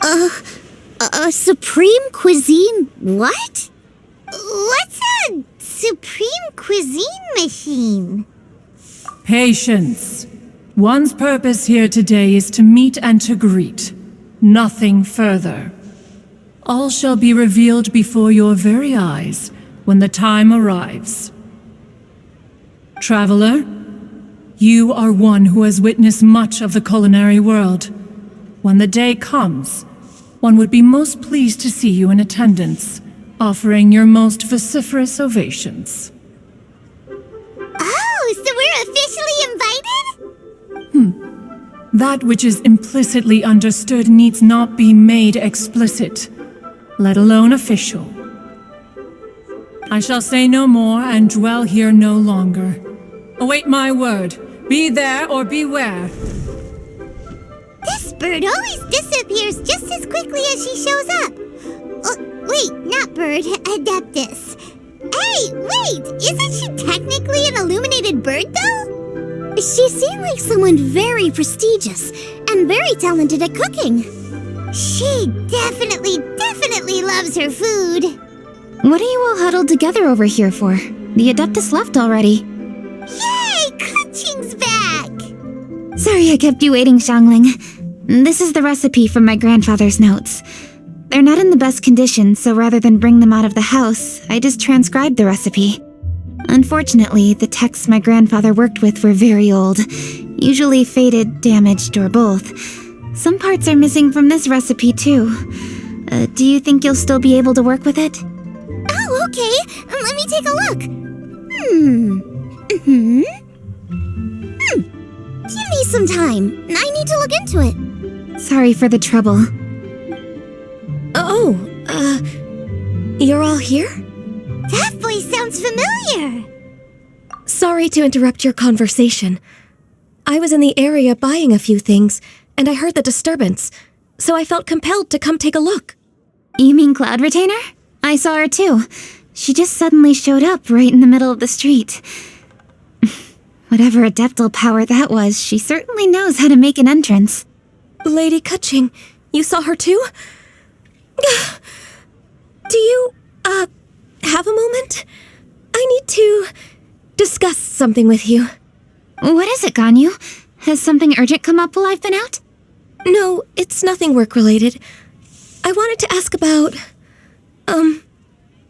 A supreme cuisine what? What's a supreme cuisine machine? Patience. One's purpose here today is to meet and to greet. Nothing further. All shall be revealed before your very eyes when the time arrives. Traveler, you are one who has witnessed much of the culinary world. When the day comes, one would be most pleased to see you in attendance, offering your most vociferous ovations. Oh, so we're officially invited? That which is implicitly understood needs not be made explicit, let alone official. I shall say no more and dwell here no longer. Await my word. Be there or beware. This bird always disappears just as quickly as she shows up. Oh, wait, not bird, Adeptus. Hey, wait, isn't she technically an illuminated bird, though? She seemed like someone very prestigious and very talented at cooking. She definitely loves her food. What are you all huddled together over here for? The Adeptus left already. Yay, Kaching's back! Sorry I kept you waiting, Xiangling. This is the recipe from my grandfather's notes. They're not in the best condition, so rather than bring them out of the house, I just transcribed the recipe. Unfortunately, the texts my grandfather worked with were very old, usually faded, damaged, or both. Some parts are missing from this recipe, too. Do you think you'll still be able to work with it? Oh, okay. Let me take a look. Give me some time. I need to look into it. Sorry for the trouble. You're all here? That voice sounds familiar. Sorry to interrupt your conversation. I was in the area buying a few things, and I heard the disturbance, so I felt compelled to come take a look. You mean Cloud Retainer? I saw her too. She just suddenly showed up right in the middle of the street. Whatever adeptal power that was, she certainly knows how to make an entrance. Lady Kaching, you saw her too? Do you, have a moment? I need to discuss something with you. What is it, Ganyu? Has something urgent come up while I've been out? No, it's nothing work-related. I wanted to ask about,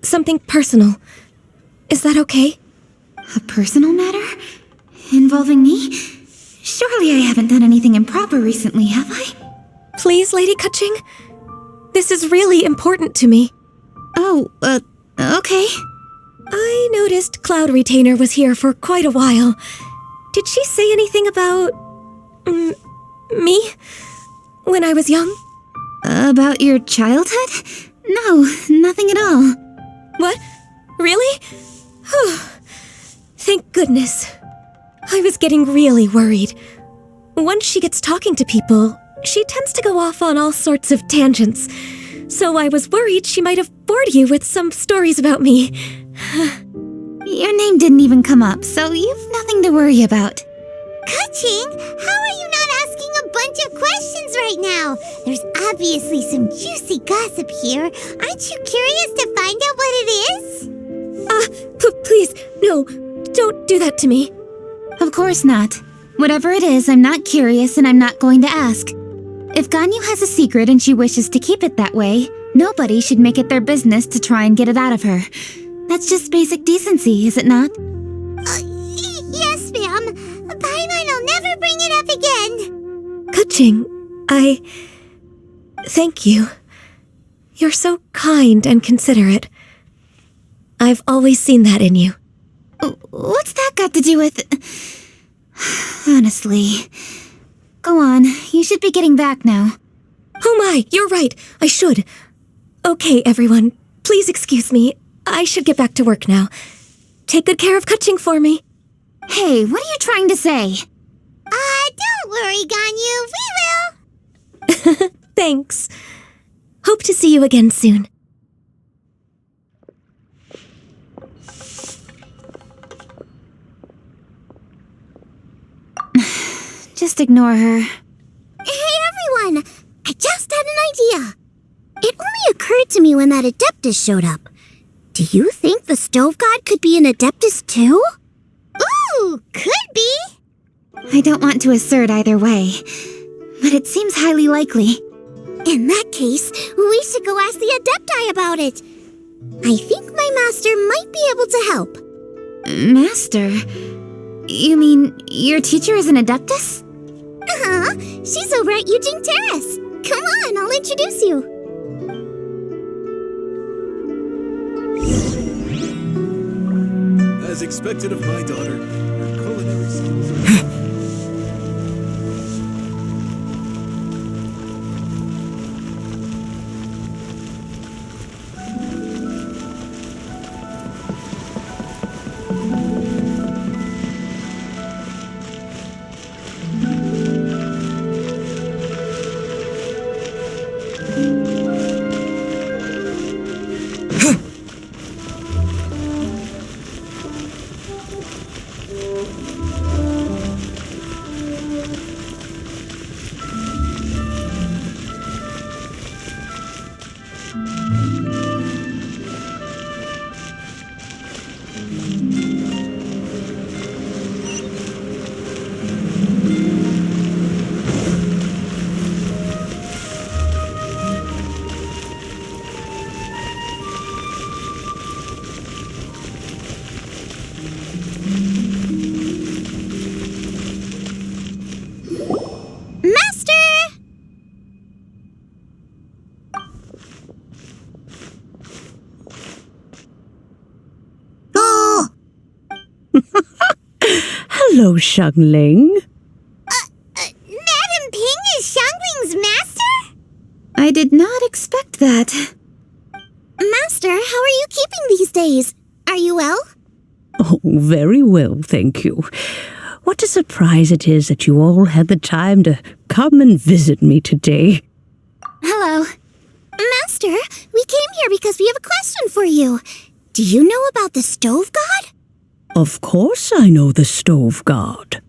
something personal. Is that okay? A personal matter? Involving me? Surely I haven't done anything improper recently, have I? Please, Lady Kaching? This is really important to me. Oh, okay. I noticed Cloud Retainer was here for quite a while. Did she say anything about... me? When I was young? About your childhood? No, nothing at all. What? Really? Thank goodness. I was getting really worried. Once she gets talking to people, she tends to go off on all sorts of tangents. So I was worried she might have bored you with some stories about me. Your name didn't even come up, so you've nothing to worry about. Kaching, how are you not asking a bunch of questions right now? There's obviously some juicy gossip here. Aren't you curious to find out what it is? Please, no, don't do that to me. Of course not. Whatever it is, I'm not curious and I'm not going to ask. If Ganyu has a secret and she wishes to keep it that way, nobody should make it their business to try and get it out of her. That's just basic decency, is it not? Yes, ma'am. Paimon will never bring it up again. Kaching, thank you. You're so kind and considerate. I've always seen that in you. What's that got to do with... Honestly. Go on, you should be getting back now. Oh my, you're right. I should. Okay, everyone. Please excuse me. I should get back to work now. Take good care of Kaching for me. Hey, what are you trying to say? Don't worry, Ganyu. We will. Thanks. Hope to see you again soon. Just ignore her. Hey, everyone. I just had an idea. to me when that Adeptus showed up. Do you think the Stove God could be an Adeptus too? Ooh, could be! I don't want to assert either way, but it seems highly likely. In that case, we should go ask the Adepti about it. I think my master might be able to help. Master? You mean your teacher is an Adeptus? Uh-huh. She's over at Eugene Terrace. Come on, I'll introduce you. As expected of my daughter, her culinary skills are... Hello, Xiangling. Madam Ping is Xiangling's master? I did not expect that. Master, how are you keeping these days? Are you well? Oh, very well, thank you. What a surprise it is that you all had the time to come and visit me today. Hello. Master, we came here because we have a question for you. Do you know about the Stove God? Of course I know the Stove God.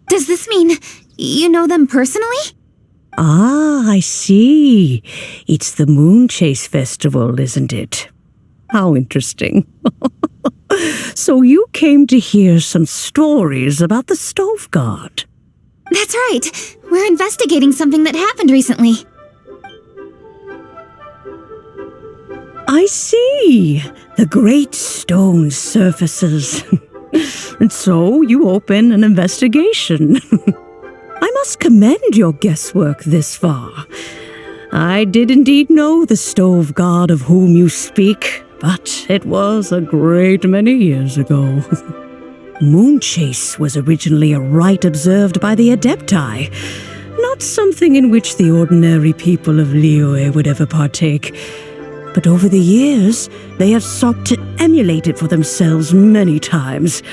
Does this mean you know them personally? Ah, I see. It's the Moonchase festival, isn't it? How interesting. So you came to hear some stories about the Stove God. That's right. We're investigating something that happened recently. I see. The great stone surfaces. And so you open an investigation. I must commend your guesswork this far. I did indeed know the Stove God of whom you speak, but it was a great many years ago. Moonchase was originally a rite observed by the Adepti, not something in which the ordinary people of Liyue would ever partake. But over the years, they have sought to emulate it for themselves many times,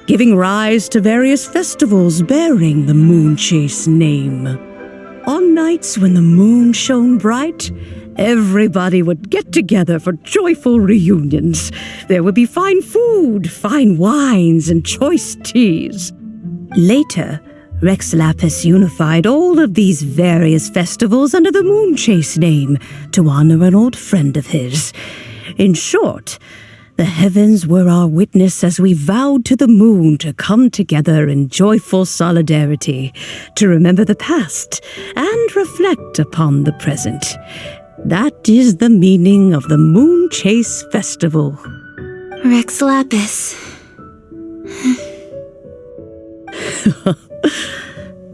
giving rise to various festivals bearing the Moonchase name. On nights when the moon shone bright, everybody would get together for joyful reunions. There would be fine food, fine wines, and choice teas. Later, Rex Lapis unified all of these various festivals under the Moonchase name to honor an old friend of his. In short, the heavens were our witness as we vowed to the moon to come together in joyful solidarity, to remember the past and reflect upon the present. That is the meaning of the Moonchase Festival. Rex Lapis.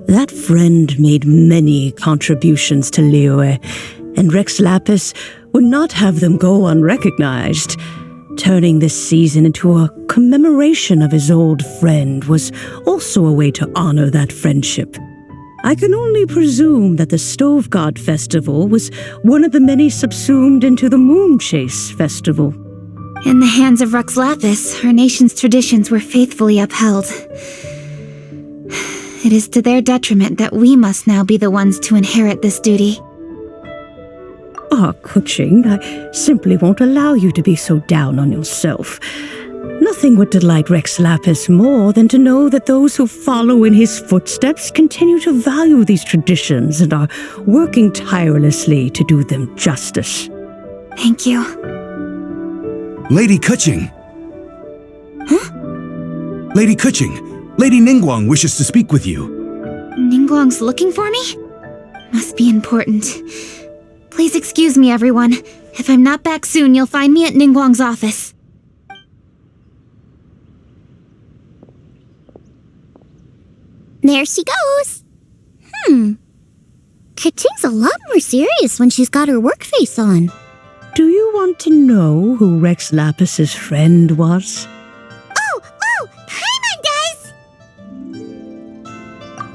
That friend made many contributions to Liyue, and Rex Lapis would not have them go unrecognized. Turning this season into a commemoration of his old friend was also a way to honor that friendship. I can only presume that the Stove God Festival was one of the many subsumed into the Moonchase Festival. In the hands of Rex Lapis, our nation's traditions were faithfully upheld. It is to their detriment that we must now be the ones to inherit this duty. Ah, Kuching, I simply won't allow you to be so down on yourself. Nothing would delight Rex Lapis more than to know that those who follow in his footsteps continue to value these traditions and are working tirelessly to do them justice. Thank you. Lady Kuching! Huh? Lady Kuching, Lady Ningguang wishes to speak with you. Ningguang's looking for me? Must be important. Please excuse me, everyone. If I'm not back soon, you'll find me at Ningguang's office. There she goes. Kuching's a lot more serious when she's got her work face on. Do you want to know who Rex Lapis's friend was? Oh, Paimon does!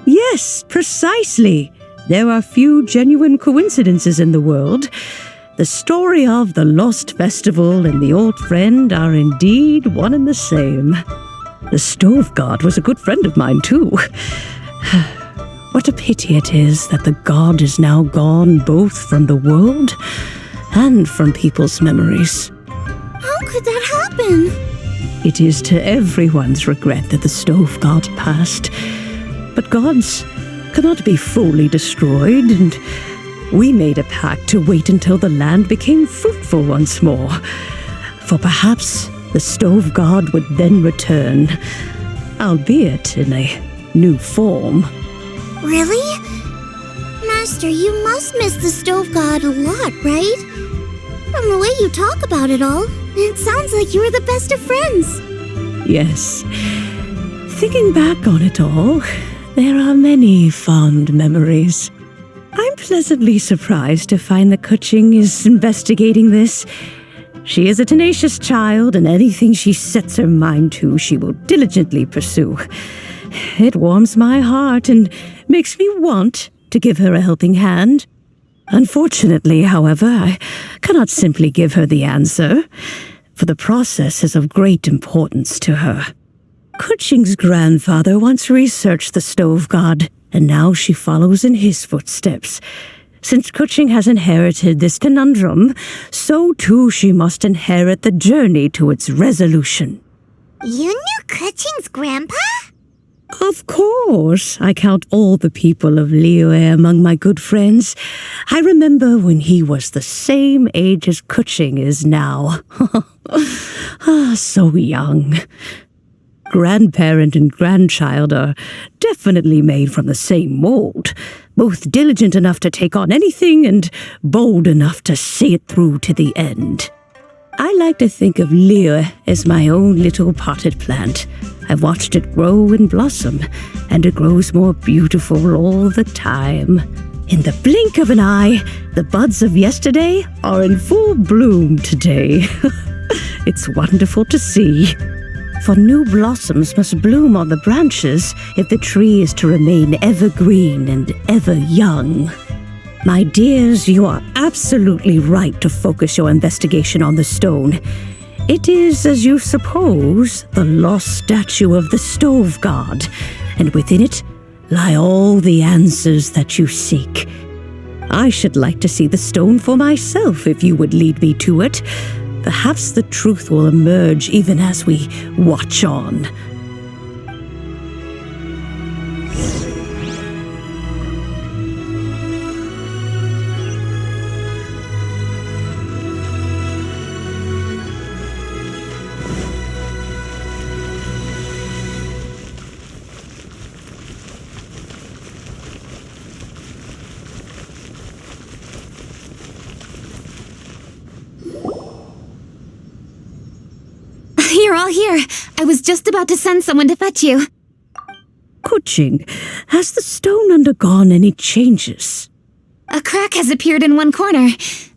Yes, precisely. There are few genuine coincidences in the world. The story of the Lost Festival and the old friend are indeed one and the same. The Stove God was a good friend of mine, too. What a pity it is that the god is now gone both from the world and from people's memories. How could that happen? It is to everyone's regret that the Stove God passed. But gods cannot be fully destroyed, and we made a pact to wait until the land became fruitful once more. For perhaps the Stove God would then return, albeit in a new form. Really? Master, you must miss the Stove God a lot, right? From the way you talk about it all, it sounds like you were the best of friends. Yes. Thinking back on it all, there are many fond memories. I'm pleasantly surprised to find that Kuching is investigating this. She is a tenacious child, and anything she sets her mind to, she will diligently pursue. It warms my heart and makes me want to give her a helping hand. Unfortunately, however, I cannot simply give her the answer, for the process is of great importance to her. Kuching's grandfather once researched the Stove God, and now she follows in his footsteps. Since Kuching has inherited this conundrum, so too she must inherit the journey to its resolution. You knew Kuching's grandpa? Of course, I count all the people of Liyue among my good friends. I remember when he was the same age as Kuching is now. So young. Grandparent and grandchild are definitely made from the same mold, both diligent enough to take on anything and bold enough to see it through to the end. I like to think of Liyue as my own little potted plant. I've watched it grow and blossom, and it grows more beautiful all the time. In the blink of an eye, the buds of yesterday are in full bloom today. It's wonderful to see. For new blossoms must bloom on the branches if the tree is to remain evergreen and ever young. My dears, you are absolutely right to focus your investigation on the stone. It is, as you suppose, the lost statue of the Stove God, and within it lie all the answers that you seek. I should like to see the stone for myself if you would lead me to it. Perhaps the truth will emerge even as we watch on. You're all here. I was just about to send someone to fetch you. Kuching, has the stone undergone any changes? A crack has appeared in one corner,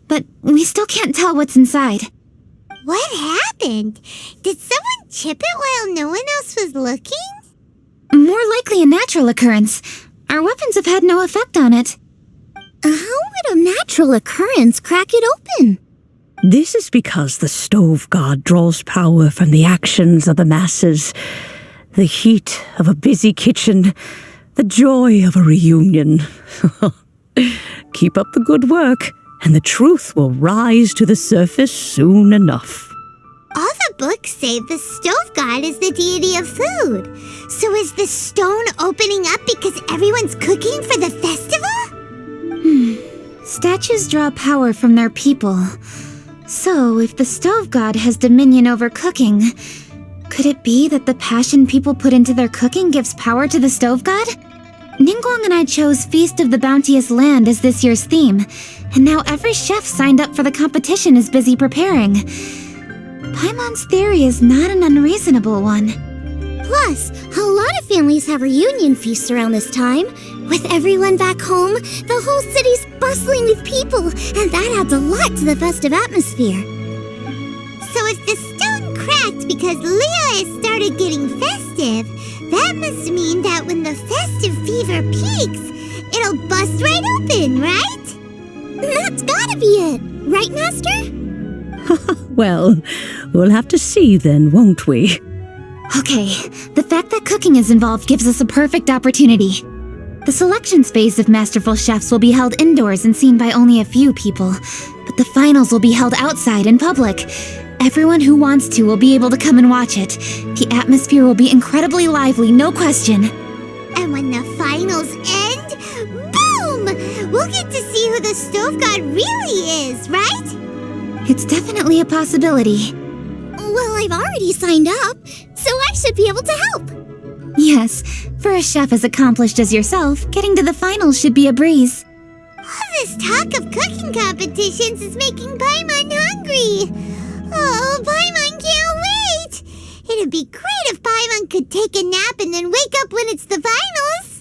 but we still can't tell what's inside. What happened? Did someone chip it while no one else was looking? More likely a natural occurrence. Our weapons have had no effect on it. How would a natural occurrence crack it open? This is because the Stove God draws power from the actions of the masses, the heat of a busy kitchen, the joy of a reunion. Keep up the good work, and the truth will rise to the surface soon enough. All the books say the Stove God is the deity of food. So is the stone opening up because everyone's cooking for the festival? Statues draw power from their people. So, if the stove god has dominion over cooking, could it be that the passion people put into their cooking gives power to the stove god? Ningguang and I chose Feast of the Bounteous Land as this year's theme, and now every chef signed up for the competition is busy preparing. Paimon's theory is not an unreasonable one. Plus, a lot of families have reunion feasts around this time. With everyone back home, the whole city's bustling with people, and that adds a lot to the festive atmosphere. So if the stone cracked because Leo has started getting festive, that must mean that when the festive fever peaks, it'll bust right open, right? That's gotta be it, right, Master? Well, we'll have to see then, won't we? Okay, the fact that cooking is involved gives us a perfect opportunity. The selections phase of Masterful Chefs will be held indoors and seen by only a few people, but the finals will be held outside in public. Everyone who wants to will be able to come and watch it. The atmosphere will be incredibly lively, no question. And when the finals end, boom! We'll get to see who the stove god really is, right? It's definitely a possibility. Well, I've already signed up, so I should be able to help. Yes, for a chef as accomplished as yourself, getting to the finals should be a breeze. All this talk of cooking competitions is making Paimon hungry. Oh, Paimon can't wait! It'd be great if Paimon could take a nap and then wake up when it's the finals.